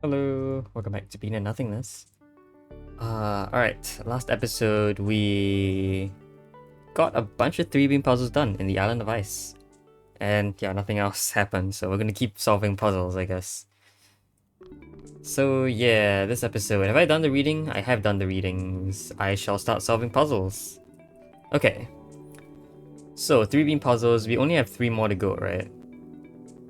Hello, welcome back to Being in Nothingness. Alright, last episode we got a bunch of 3-beam puzzles done in the Island of Ice. And yeah, nothing else happened, so we're gonna keep solving puzzles, I guess. So yeah, this episode, have I done the reading? I have done the readings. I shall start solving puzzles. Okay. So, 3-beam puzzles, we only have 3 more to go, right?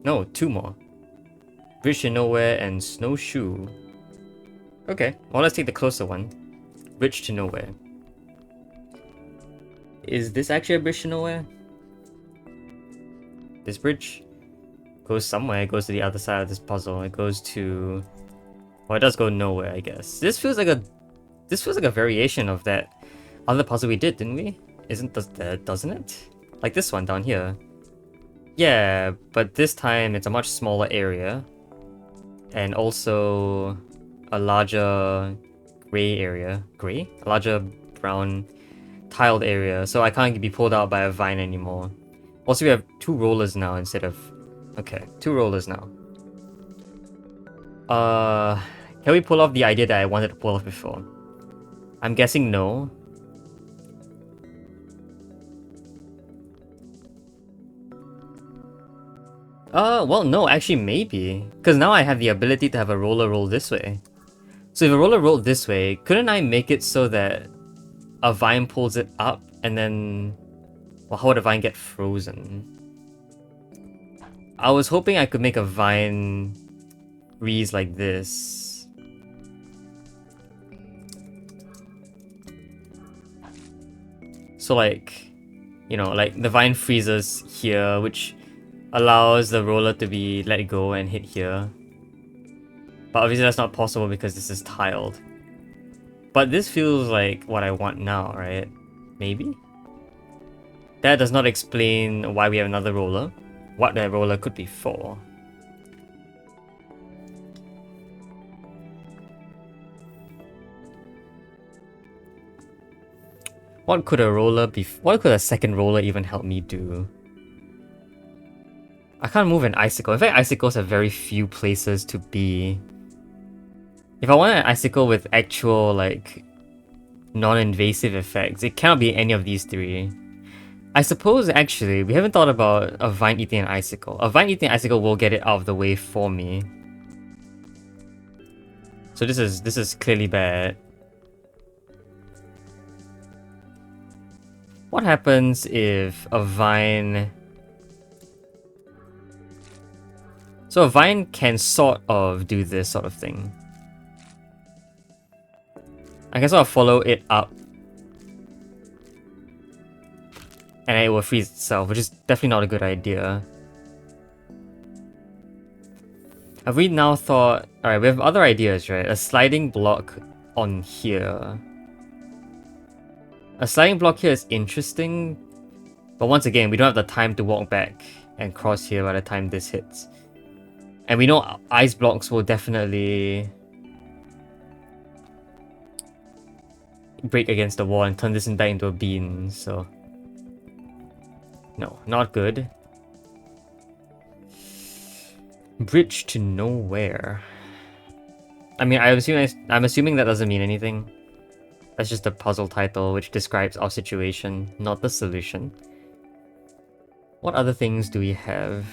No, 2 more. Bridge to Nowhere and Snowshoe. Okay, well let's take the closer one. Bridge to Nowhere. Is this actually a bridge to nowhere? This bridge goes somewhere. It goes to the other side of this puzzle. It goes to... well, it does go nowhere, I guess. This feels like a variation of that other puzzle we did, didn't we? Doesn't it? Like this one down here. Yeah, but this time it's a much smaller area. And also a larger gray area. Gray? A larger brown tiled area, so I can't be pulled out by a vine anymore. Also, we have 2 rollers now instead of... okay, 2 rollers now. Can we pull off the idea that I wanted to pull off before? I'm guessing no. Well, no, actually maybe. Because now I have the ability to have a roller roll this way. So if a roller rolled this way, couldn't I make it so that a vine pulls it up and then... well, how would a vine get frozen? I was hoping I could make a vine freeze like this. So like, you know, like the vine freezes here, which allows the roller to be let go and hit here. But obviously that's not possible because this is tiled. But this feels like what I want now, right? Maybe? That does not explain why we have another roller. What that roller could be for. What could a roller be? What could a second roller even help me do? I can't move an icicle. In fact, icicles have very few places to be. If I want an icicle with actual, like, non-invasive effects, it cannot be any of these 3. I suppose, actually, we haven't thought about a vine eating an icicle. A vine eating an icicle will get it out of the way for me. So this is clearly bad. What happens if a vine... so a vine can sort of do this sort of thing. I can sort of follow it up. And it will freeze itself, which is definitely not a good idea. Have we now thought... alright, we have other ideas, right? A sliding block on here. A sliding block here is interesting. But once again, we don't have the time to walk back and cross here by the time this hits. And we know ice blocks will definitely break against the wall and turn this back into a bean, so... no, not good. Bridge to Nowhere. I mean, I'm assuming that doesn't mean anything. That's just a puzzle title which describes our situation, not the solution. What other things do we have?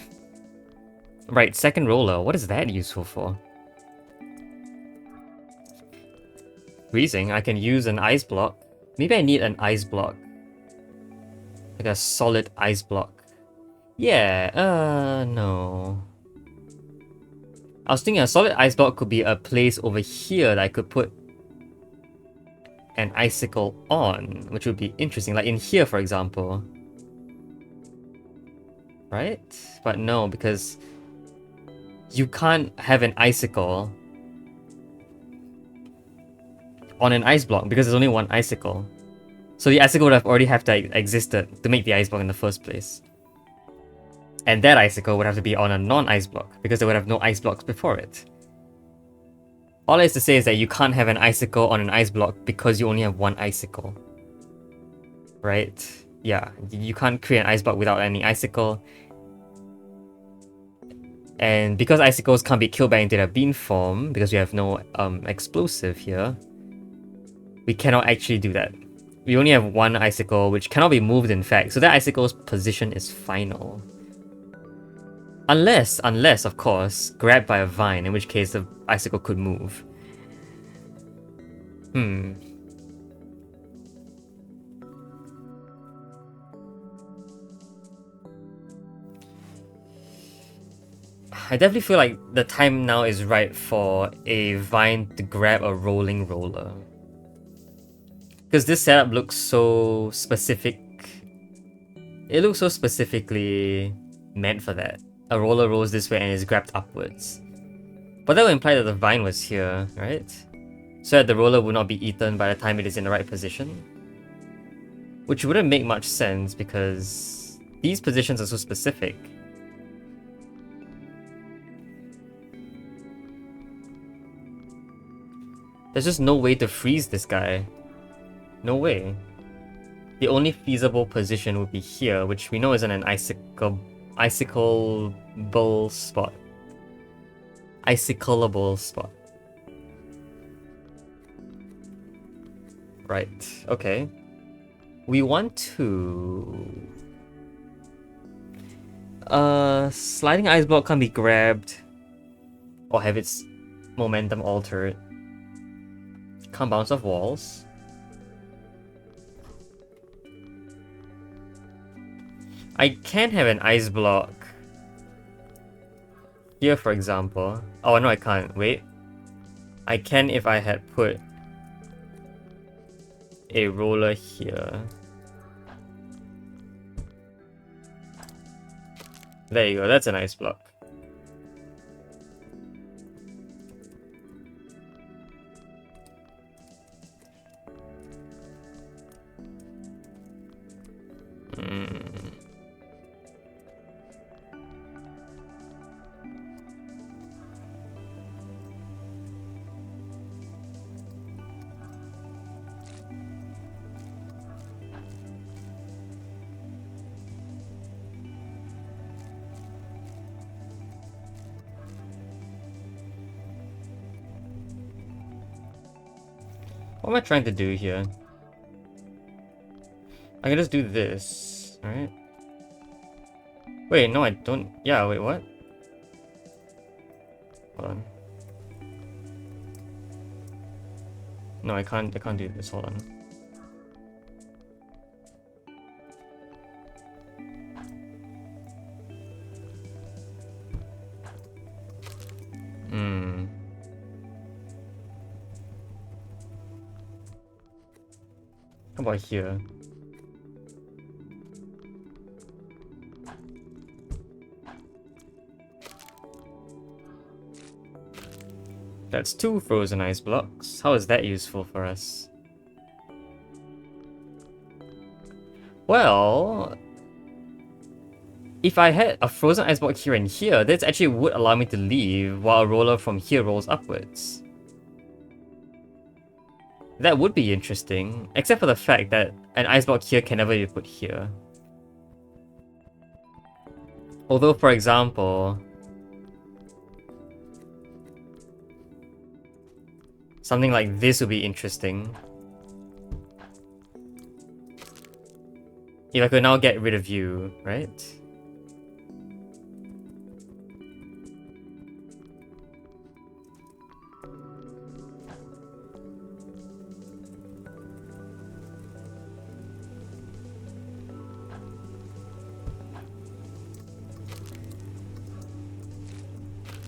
Right, second roller. What is that useful for? Freezing. I can use an ice block. Maybe I need an ice block. Like a solid ice block. Yeah, no. I was thinking a solid ice block could be a place over here that I could put an icicle on, which would be interesting. Like in here, for example. Right? But no, because you can't have an icicle on an ice block because there's only one icicle. So the icicle would have already have to existed to make the ice block in the first place. And that icicle would have to be on a non-ice block because they would have no ice blocks before it. All I have to say is that you can't have an icicle on an ice block because you only have one icicle. Right? Yeah, you can't create an ice block without any icicle. And because icicles can't be killed back into their bean form, because we have no explosive here, we cannot actually do that. We only have one icicle, which cannot be moved in fact, so that icicle's position is final. Unless, of course, grabbed by a vine, in which case the icicle could move. I definitely feel like the time now is right for a vine to grab a rolling roller. Because this setup looks so specific. It looks so specifically meant for that. A roller rolls this way and is grabbed upwards. But that would imply that the vine was here, right? So that the roller would not be eaten by the time it is in the right position. Which wouldn't make much sense because these positions are so specific. There's just no way to freeze this guy. No way. The only feasible position would be here, which we know isn't an icicleable spot. Icicleable spot. Right, okay. We want to... sliding ice block can't be grabbed or have its momentum altered. Can't bounce off walls. I can have an ice block here, for example. Oh, no, I can't. Wait. I can if I had put a roller here. There you go. That's an ice block. What am I trying to do here? I can just do this, right? Wait, no, I don't. Yeah, wait, what? Hold on. No, I can't do this. Hold on. How about here? That's 2 frozen ice blocks. How is that useful for us? Well, if I had a frozen ice block here and here, this actually would allow me to leave while a roller from here rolls upwards. That would be interesting, except for the fact that an ice block here can never be put here. Although, for example, something like this would be interesting. If I could now get rid of you, right?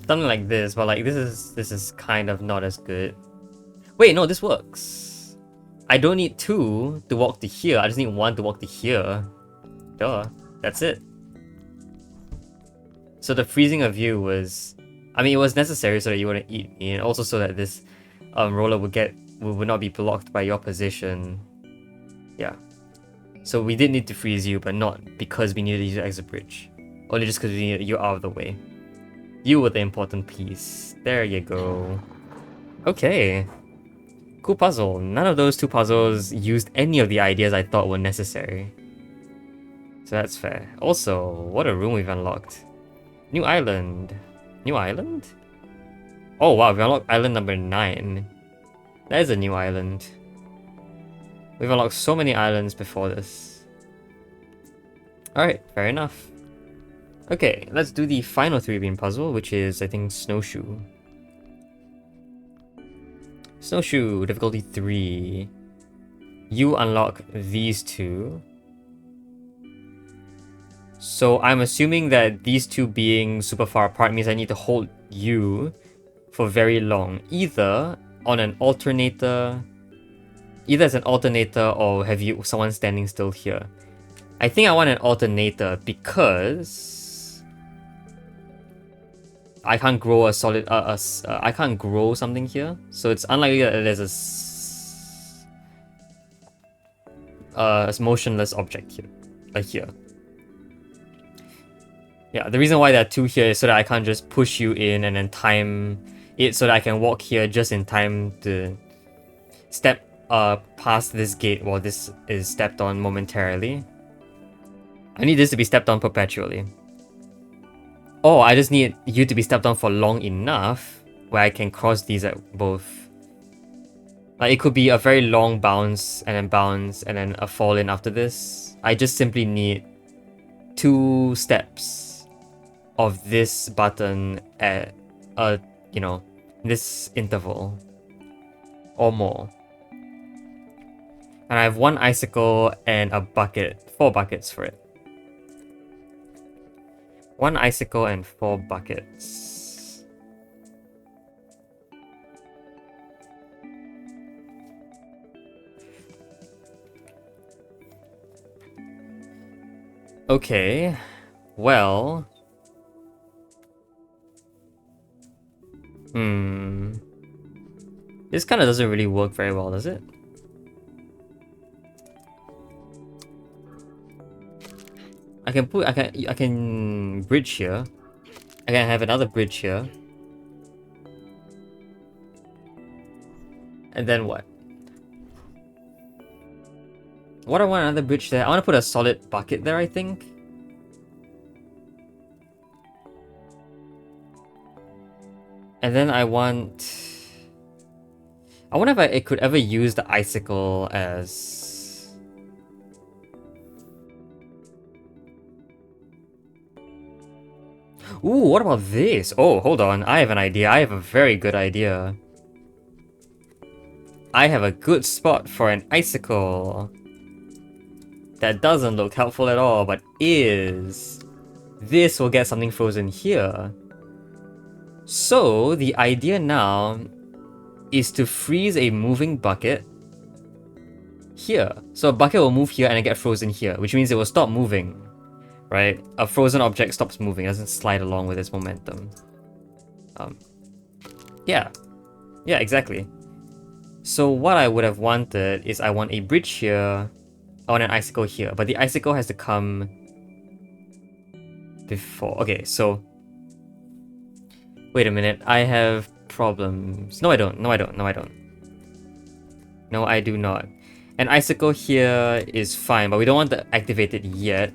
Something like this, but like this is kind of not as good. Wait, no, this works. I don't need 2 to walk to here. I just need 1 to walk to here. Duh, that's it. So the freezing of you was, I mean, it was necessary so that you wouldn't eat me, and also so that this roller would not be blocked by your position. Yeah. So we did need to freeze you, but not because we needed to use it as a bridge. Only just because we needed you out of the way. You were the important piece. There you go. Okay. Cool puzzle. None of those 2 puzzles used any of the ideas I thought were necessary. So that's fair. Also, what a room we've unlocked. New island. New island? Oh wow, we unlocked island number 9. That is a new island. We've unlocked so many islands before this. Alright, fair enough. Okay, let's do the final 3-beam puzzle, which is, I think, Snowshoe. Snowshoe, difficulty 3. You unlock these two. So I'm assuming that these two being super far apart means I need to hold you for very long. Either on an alternator... Either as an alternator or have you someone standing still here. I think I want an alternator because... I can't grow a solid... I can't grow something here. So it's unlikely that there's a motionless object here. Like here. Yeah, the reason why there are two here is so that I can't just push you in and then time it so that I can walk here just in time to step past this gate while this is stepped on momentarily. I need this to be stepped on perpetually. Or I just need you to be stepped on for long enough where I can cross these at both. Like, it could be a very long bounce and then a fall in after this. I just simply need 2 steps of this button at this interval or more. And I have 1 icicle and a bucket, 4 buckets for it. 1 icicle and 4 buckets. Okay, well... This kind of doesn't really work very well, does it? I can bridge here. I can have another bridge here. And then what? What, I want another bridge there? I want to put a solid bucket there, I think. And then I wonder if I could ever use the icicle as... Ooh, what about this? Oh, hold on. I have an idea. I have a very good idea. I have a good spot for an icicle. That doesn't look helpful at all, but is. This will get something frozen here. So, the idea now is to freeze a moving bucket here. So a bucket will move here and then get frozen here, which means it will stop moving, right? A frozen object stops moving, it doesn't slide along with its momentum. Yeah, exactly. So what I would have wanted is I want a bridge here, I want an icicle here, but the icicle has to come before. Okay, so wait a minute, I have problems. No, I don't. No, I don't. No, I don't. No, I do not. An icicle here is fine, but we don't want to activate it yet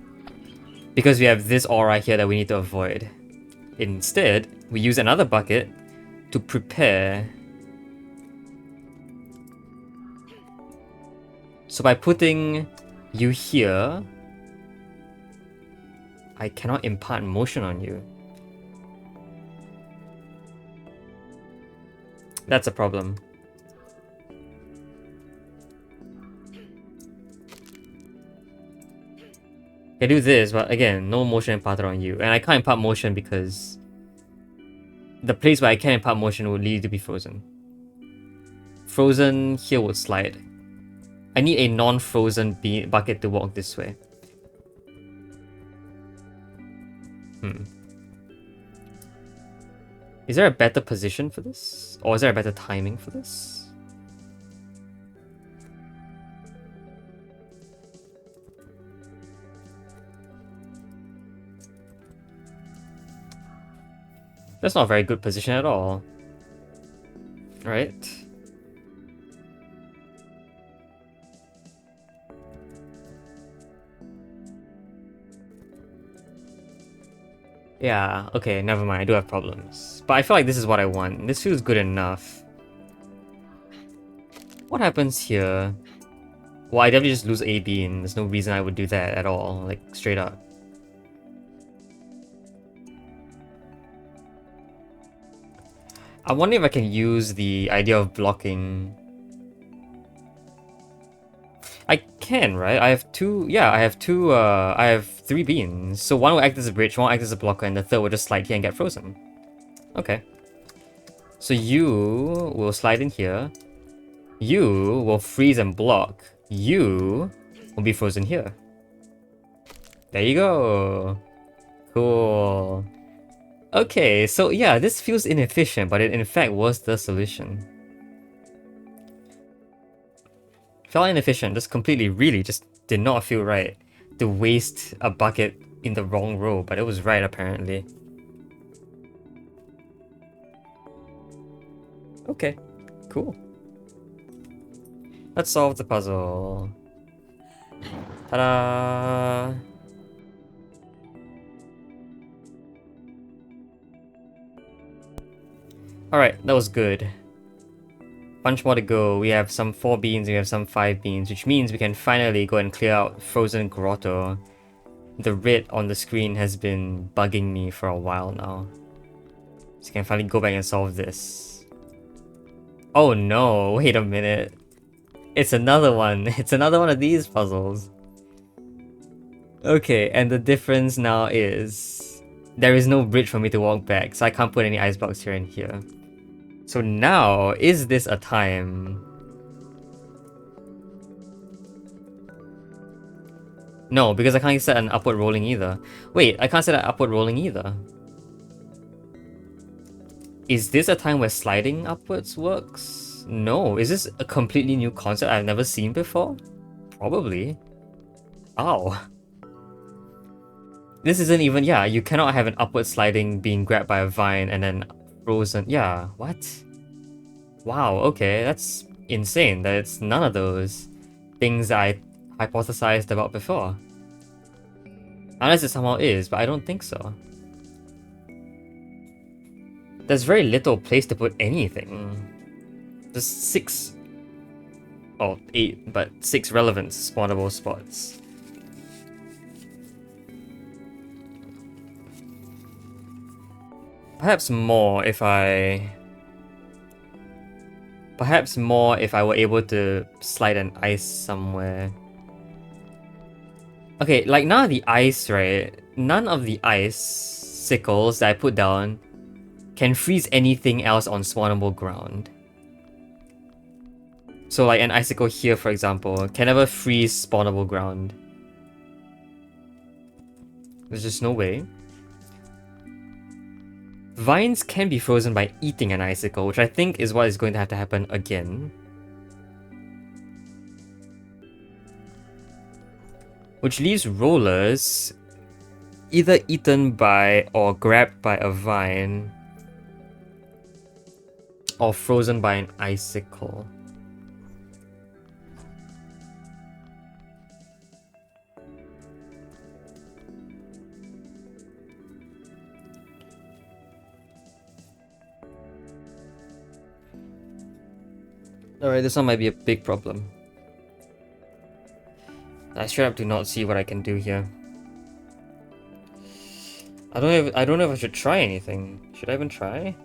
because we have this aura here that we need to avoid. Instead, we use another bucket to prepare. So by putting you here, I cannot impart motion on you. That's a problem. I do this, but again, no motion imparted on you. And I can't impart motion because the place where I can impart motion would lead to be frozen. Frozen here would slide. I need a non-frozen bucket to walk this way. Is there a better position for this? Or is there a better timing for this? That's not a very good position at all. Right? Yeah, okay, never mind. I do have problems. But I feel like this is what I want. This feels good enough. What happens here? Well, I definitely just lose a bean. There's no reason I would do that at all. Like, straight up. I wonder if I can use the idea of blocking. I can, right? I have two. Yeah, I have two. I have 3 beans. So one will act as a bridge, one will act as a blocker, and the third will just slide here and get frozen. Okay. So you will slide in here. You will freeze and block. You will be frozen here. There you go. Cool. Okay, so yeah, this feels inefficient, but it in fact was the solution. Felt inefficient, just completely, really, just did not feel right to waste a bucket in the wrong row, but it was right apparently. Okay, cool. Let's solve the puzzle. Ta-da! Alright, that was good. Bunch more to go. We have some 4 beans, we have some 5 beans, which means we can finally go and clear out Frozen Grotto. The red on the screen has been bugging me for a while now. So we can finally go back and solve this. Oh no, wait a minute. It's another one. It's another one of these puzzles. Okay, and the difference now is there is no bridge for me to walk back, so I can't put any ice blocks here and here. So now, is this a time? No, because I can't set an upward rolling either. Wait, I can't set an upward rolling either. Is this a time where sliding upwards works? No. Is this a completely new concept I've never seen before? Probably. Ow. This isn't even, yeah, you cannot have an upward sliding being grabbed by a vine and then frozen. Yeah, what? Wow, okay, that's insane that it's none of those things that I hypothesized about before. Unless it somehow is, but I don't think so. There's very little place to put anything. There's 6... oh, 8, but 6 relevant spawnable spots. Perhaps more if I were able to slide an ice somewhere. Okay, like none of the ice, right? None of the ice sickles that I put down can freeze anything else on spawnable ground. So like an icicle here, for example, can never freeze spawnable ground. There's just no way. Vines can be frozen by eating an icicle, which I think is what is going to have to happen again. Which leaves rollers either eaten by or grabbed by a vine or frozen by an icicle. Alright, this one might be a big problem. I straight up do not see what I can do here. I don't know if I should try anything. Should I even try?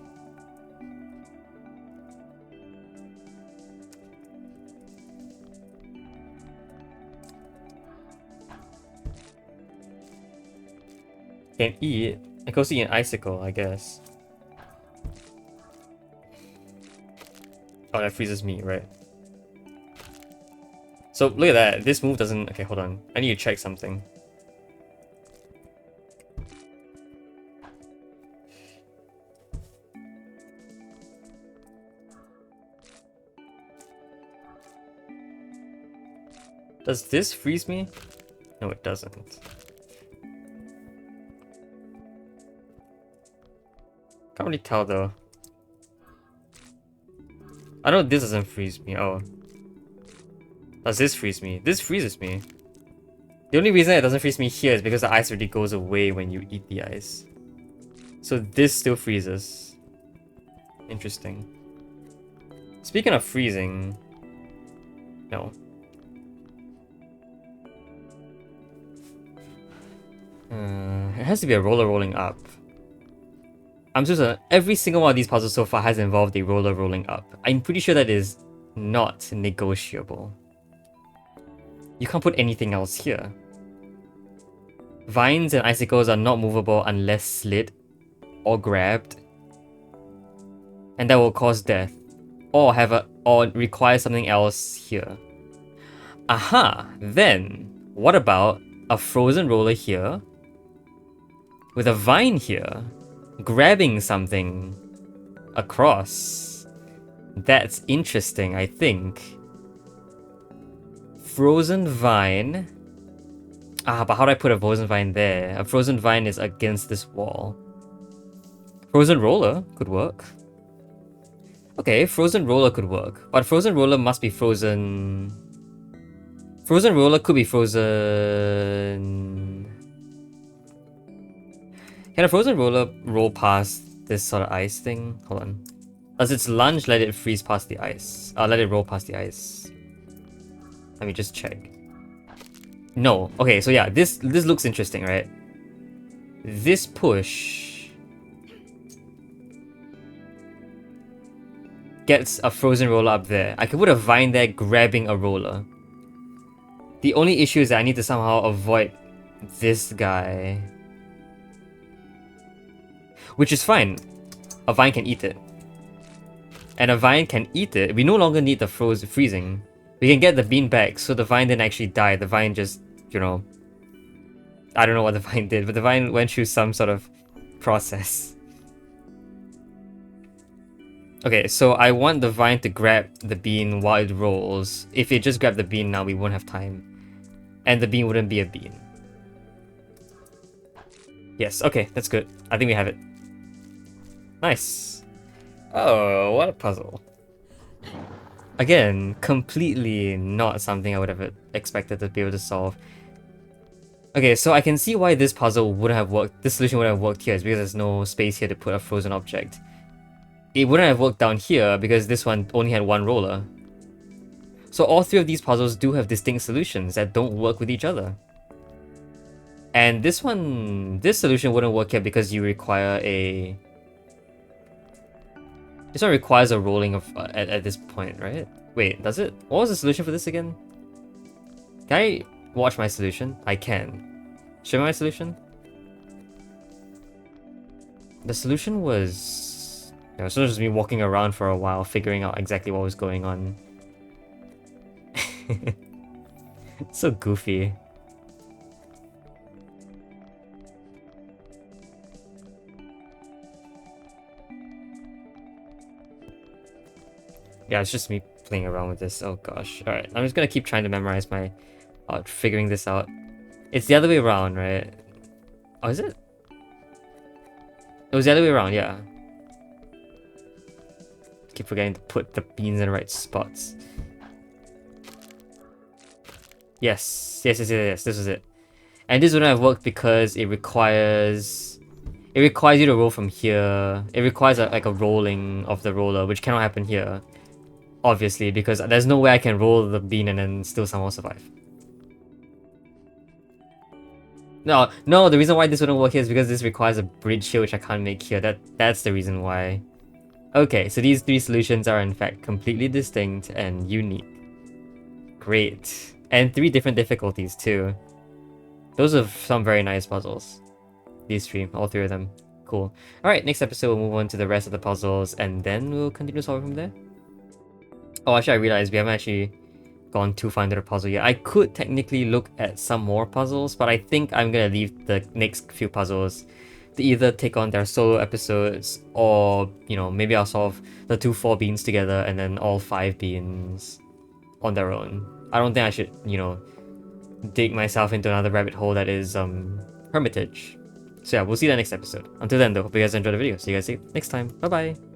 Can eat. I can also eat an icicle, I guess. Oh, that freezes me, right? So look at that. This move doesn't. Okay, hold on. I need to check something. Does this freeze me? No, it doesn't. Can't really tell though. I know this doesn't freeze me. Oh. Does this freeze me? This freezes me. The only reason it doesn't freeze me here is because the ice already goes away when you eat the ice. So this still freezes. Interesting. Speaking of freezing... No. It has to be a roller rolling up. I'm so certain every single one of these puzzles so far has involved a roller rolling up. I'm pretty sure that is not negotiable. You can't put anything else here. Vines and icicles are not movable unless slid or grabbed. And that will cause death. Or require something else here. Aha! Then, what about a frozen roller here? With a vine here? Grabbing something across. That's interesting, I think. Frozen vine. But how do I put a frozen vine there? A frozen vine is against this wall. Frozen roller could work. Okay, frozen roller could work. But frozen roller must be frozen... Frozen roller could be frozen... Can a frozen roller roll past this sort of ice thing? Hold on. Does its lunge let it freeze past the ice? Let it roll past the ice. Let me just check. No. Okay, so yeah, this looks interesting, right? This push gets a frozen roller up there. I could put a vine there grabbing a roller. The only issue is that I need to somehow avoid this guy. Which is fine. A vine can eat it. And a vine can eat it. We no longer need the freezing. We can get the bean back, so the vine didn't actually die. The vine just, you know... I don't know what the vine did, but the vine went through some sort of process. Okay, so I want the vine to grab the bean while it rolls. If it just grabbed the bean now, we won't have time. And the bean wouldn't be a bean. Yes, okay, that's good. I think we have it. Nice. Oh, what a puzzle. Again, completely not something I would have expected to be able to solve. Okay, so I can see why this puzzle wouldn't have worked. This solution wouldn't have worked here. It's because there's no space here to put a frozen object. It wouldn't have worked down here because this one only had one roller. So all three of these puzzles do have distinct solutions that don't work with each other. And this solution wouldn't work here because you require a... This one requires a rolling of at this point, right? Wait, does it? What was the solution for this again? Can I watch my solution? I can. Show me my solution? The solution was... Yeah, it was just me walking around for a while, figuring out exactly what was going on. It's so goofy. Yeah, it's just me playing around with this. Oh gosh. Alright, I'm just gonna keep trying to memorize my... figuring this out. It's the other way around, right? Oh, is it? It was the other way around, yeah. Keep forgetting to put the beans in the right spots. Yes, this was it. And this wouldn't have worked because it requires you to roll from here. It requires like a rolling of the roller, which cannot happen here. Obviously, because there's no way I can roll the bean and then still somehow survive. No, the reason why this wouldn't work here is because this requires a bridge here, which I can't make here. That's the reason why. Okay, so these three solutions are in fact completely distinct and unique. Great. And three different difficulties too. Those are some very nice puzzles. These three, all three of them. Cool. Alright, next episode we'll move on to the rest of the puzzles and then we'll continue solving from there. Oh, actually I realized we haven't actually gone too far into the puzzle yet. I could technically look at some more puzzles, but I think I'm gonna leave the next few puzzles to either take on their solo episodes or, you know, maybe I'll solve the 4 beans together and then all 5 beans on their own. I don't think I should, you know, dig myself into another rabbit hole that is Hermitage. So yeah, we'll see you in the next episode. Until then though, hope you guys enjoyed the video. See you guys next time. Bye bye!